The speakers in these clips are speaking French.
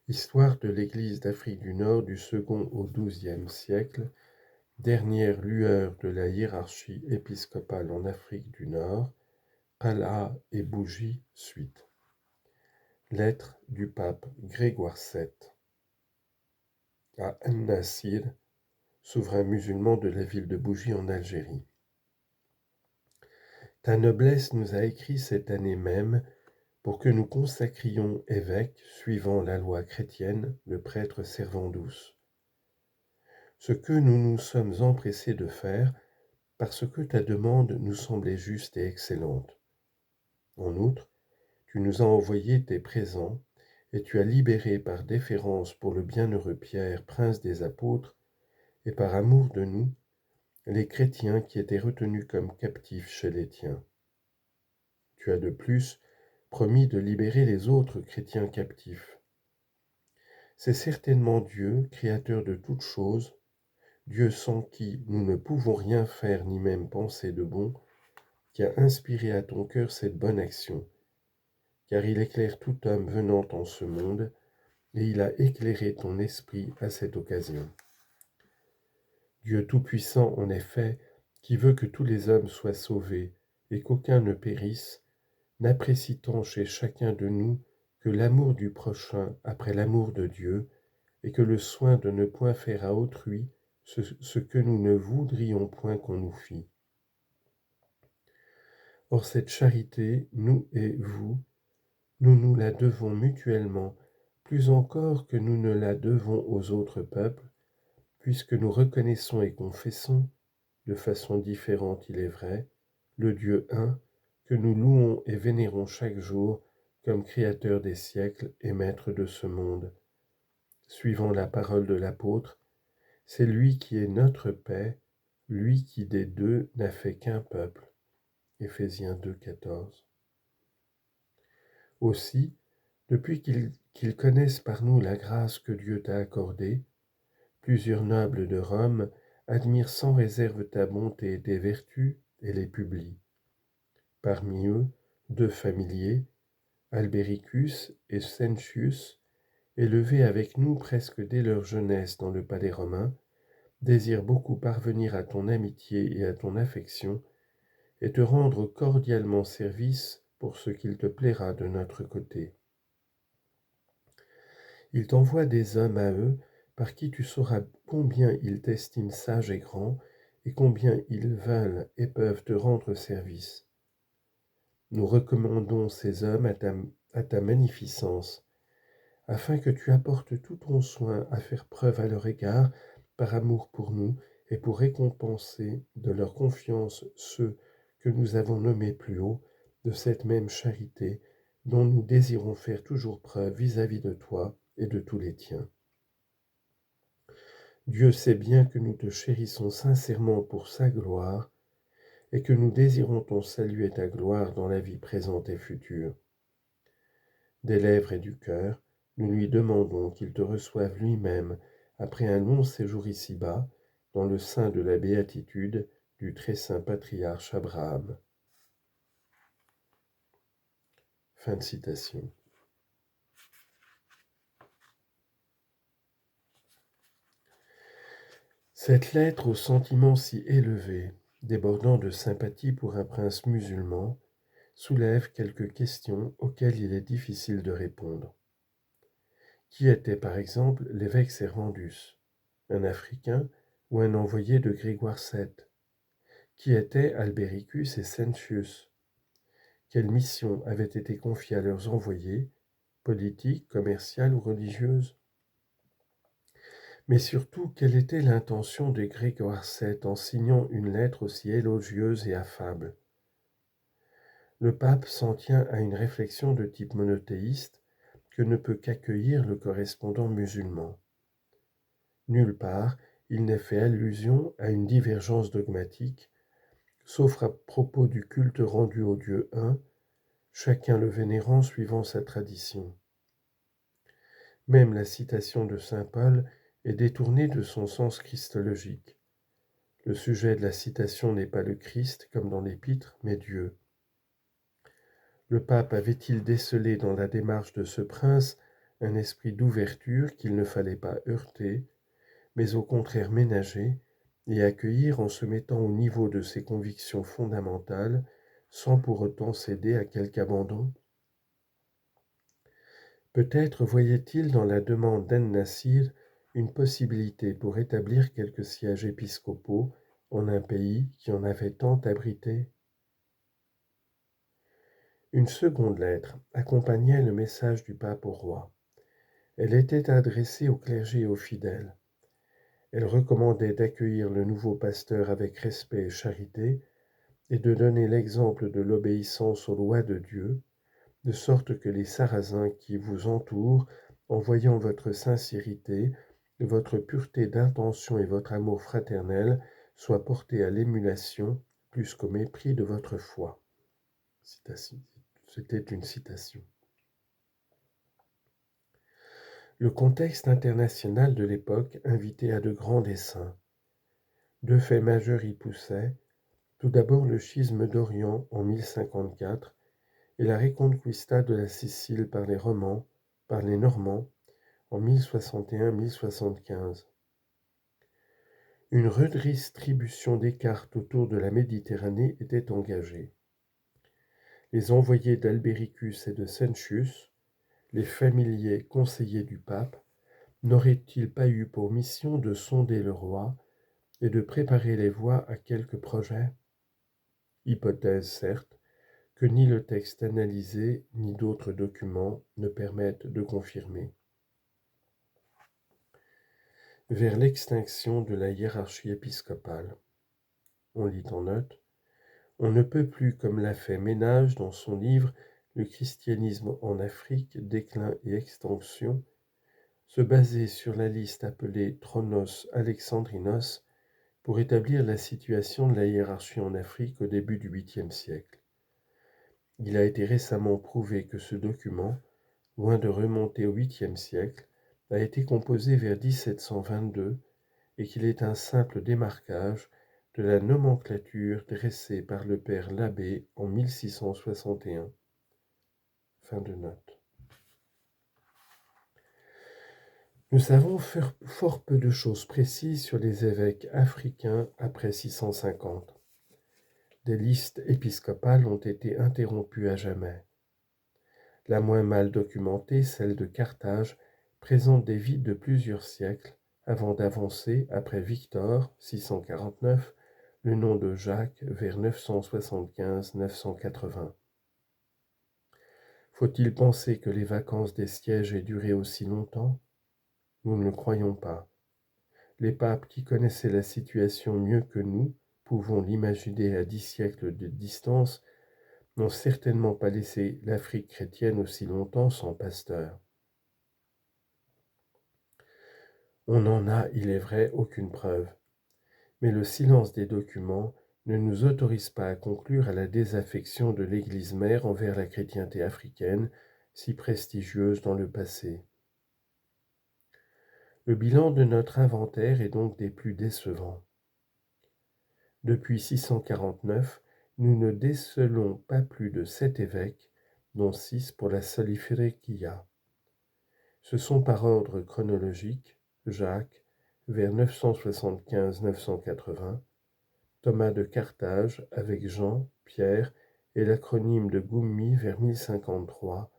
Histoire de l'Église d'Afrique du Nord du second au XIIe siècle, dernière lueur de la hiérarchie épiscopale en Afrique du Nord, Qal'a et Bougie, suite. Lettre du pape Grégoire VII à An-Nasir, souverain musulman de la ville de Bougie en Algérie. Ta noblesse nous a écrit cette année même pour que nous consacrions évêque, suivant la loi chrétienne, le prêtre Servandus. Ce que nous nous sommes empressés de faire, parce que ta demande nous semblait juste et excellente. En outre, tu nous as envoyé tes présents, et tu as libéré par déférence pour le bienheureux Pierre, prince des apôtres, et par amour de nous, les chrétiens qui étaient retenus comme captifs chez les tiens. Tu as de plus promis de libérer les autres chrétiens captifs. C'est certainement Dieu, créateur de toutes choses, Dieu sans qui nous ne pouvons rien faire ni même penser de bon, qui a inspiré à ton cœur cette bonne action, car il éclaire tout homme venant en ce monde, et il a éclairé ton esprit à cette occasion. Dieu Tout-Puissant, en effet, qui veut que tous les hommes soient sauvés et qu'aucun ne périsse, n'apprécie tant chez chacun de nous que l'amour du prochain après l'amour de Dieu, et que le soin de ne point faire à autrui ce que nous ne voudrions point qu'on nous fît. Or cette charité, nous et vous, nous nous la devons mutuellement, plus encore que nous ne la devons aux autres peuples, puisque nous reconnaissons et confessons, de façon différente il est vrai, le Dieu un, que nous louons et vénérons chaque jour comme créateur des siècles et maître de ce monde. Suivant la parole de l'apôtre, c'est lui qui est notre paix, lui qui des deux n'a fait qu'un peuple. Éphésiens 2, 14. Aussi, depuis qu'ils connaissent par nous la grâce que Dieu t'a accordée, plusieurs nobles de Rome admirent sans réserve ta bonté et tes vertus et les publient. Parmi eux, 2 familiers, Albéricus et Sentius, élevés avec nous presque dès leur jeunesse dans le palais romain, désirent beaucoup parvenir à ton amitié et à ton affection, et te rendre cordialement service pour ce qu'il te plaira de notre côté. Ils t'envoient des hommes à eux, par qui tu sauras combien ils t'estiment sage et grand, et combien ils veulent et peuvent te rendre service. Nous recommandons ces hommes à ta magnificence, afin que tu apportes tout ton soin à faire preuve à leur égard par amour pour nous et pour récompenser de leur confiance ceux que nous avons nommés plus haut de cette même charité dont nous désirons faire toujours preuve vis-à-vis de toi et de tous les tiens. Dieu sait bien que nous te chérissons sincèrement pour sa gloire et que nous désirons ton salut et ta gloire dans la vie présente et future. Des lèvres et du cœur, nous lui demandons qu'il te reçoive lui-même après un long séjour ici-bas, dans le sein de la béatitude du très saint patriarche Abraham. Fin de citation. Cette lettre aux sentiments si élevés, débordant de sympathie pour un prince musulman, soulève quelques questions auxquelles il est difficile de répondre. Qui était par exemple l'évêque Servandus, un Africain ou un envoyé de Grégoire VII? Qui étaient Albéricus et Sentius? Quelle mission avait été confiée à leurs envoyés, politiques, commerciales ou religieuses? Mais surtout, quelle était l'intention de Grégoire VII en signant une lettre aussi élogieuse et affable? Le pape s'en tient à une réflexion de type monothéiste que ne peut qu'accueillir le correspondant musulman. Nulle part, il n'est fait allusion à une divergence dogmatique, sauf à propos du culte rendu au Dieu un, chacun le vénérant suivant sa tradition. Même la citation de saint Paul est détournée de son sens christologique. Le sujet de la citation n'est pas le Christ comme dans l'Épître, mais Dieu. Le pape avait-il décelé dans la démarche de ce prince un esprit d'ouverture qu'il ne fallait pas heurter, mais au contraire ménager et accueillir en se mettant au niveau de ses convictions fondamentales, sans pour autant céder à quelque abandon. Peut-être voyait-il dans la demande d'En-Nasir une possibilité pour établir quelques sièges épiscopaux en un pays qui en avait tant abrité. Une seconde lettre accompagnait le message du pape au roi. Elle était adressée au clergé et aux fidèles. Elle recommandait d'accueillir le nouveau pasteur avec respect et charité et de donner l'exemple de l'obéissance aux lois de Dieu, de sorte que les Sarrasins qui vous entourent, en voyant votre sincérité, votre pureté d'intention et votre amour fraternel, soient portés à l'émulation plus qu'au mépris de votre foi. C'était une citation. Le contexte international de l'époque invitait à de grands desseins. Deux faits majeurs y poussaient. Tout d'abord le schisme d'Orient en 1054 et la Reconquista de la Sicile par les Normands en 1061-1075. Une redistribution des cartes autour de la Méditerranée était engagée. Les envoyés d'Albéricus et de Cencius, les familiers conseillers du pape, n'auraient-ils pas eu pour mission de sonder le roi et de préparer les voies à quelques projets? Hypothèse, certes, que ni le texte analysé ni d'autres documents ne permettent de confirmer. Vers l'extinction de la hiérarchie épiscopale. On lit en note, on ne peut plus, comme l'a fait Ménage dans son livre Le christianisme en Afrique, déclin et extension, se baser sur la liste appelée Tronos Alexandrinos pour établir la situation de la hiérarchie en Afrique au début du 8e siècle. Il a été récemment prouvé que ce document, loin de remonter au 8e siècle, a été composé vers 1722 et qu'il est un simple démarquage de la nomenclature dressée par le père Labbé en 1661. Fin de note. Nous savons fort peu de choses précises sur les évêques africains après 650. Des listes épiscopales ont été interrompues à jamais. La moins mal documentée, celle de Carthage, présente des vides de plusieurs siècles avant d'avancer, après Victor, 649, le nom de Jacques vers 975-980. Faut-il penser que les vacances des sièges aient duré aussi longtemps? Nous ne le croyons pas. Les papes qui connaissaient la situation mieux que nous, pouvons l'imaginer à 10 siècles de distance, n'ont certainement pas laissé l'Afrique chrétienne aussi longtemps sans pasteur. On n'en a, il est vrai, aucune preuve. Mais le silence des documents ne nous autorise pas à conclure à la désaffection de l'Église mère envers la chrétienté africaine, si prestigieuse dans le passé. Le bilan de notre inventaire est donc des plus décevants. Depuis 649, nous ne décelons pas plus de 7 évêques, dont 6 pour la Saliférékia. Ce sont par ordre chronologique Jacques, vers 975-980, Thomas de Carthage avec Jean, Pierre et l'acronyme de Goummi vers 1053,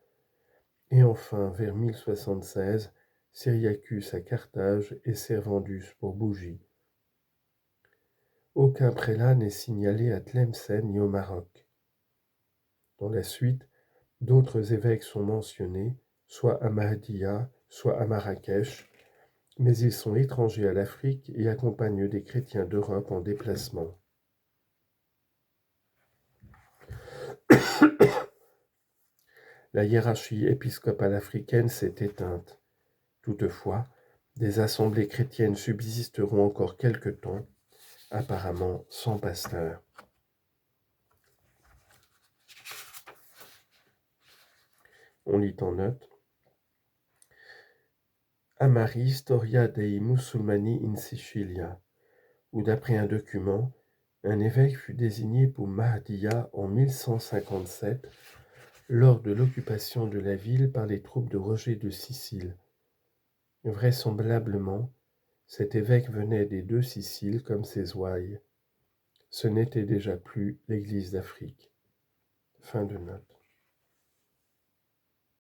et enfin vers 1076, Syriacus à Carthage et Servandus pour Bougie. Aucun prélat n'est signalé à Tlemcen ni au Maroc. Dans la suite, d'autres évêques sont mentionnés, soit à Mahdia, soit à Marrakech, mais ils sont étrangers à l'Afrique et accompagnent des chrétiens d'Europe en déplacement. La hiérarchie épiscopale africaine s'est éteinte. Toutefois, des assemblées chrétiennes subsisteront encore quelque temps, apparemment sans pasteur. On lit en note Amari Storia dei Musulmani in Sicilia, où d'après un document, un évêque fut désigné pour Mahdia en 1157 lors de l'occupation de la ville par les troupes de Roger de Sicile. Vraisemblablement, cet évêque venait des deux Siciles comme ses ouailles. Ce n'était déjà plus l'Église d'Afrique. Fin de note.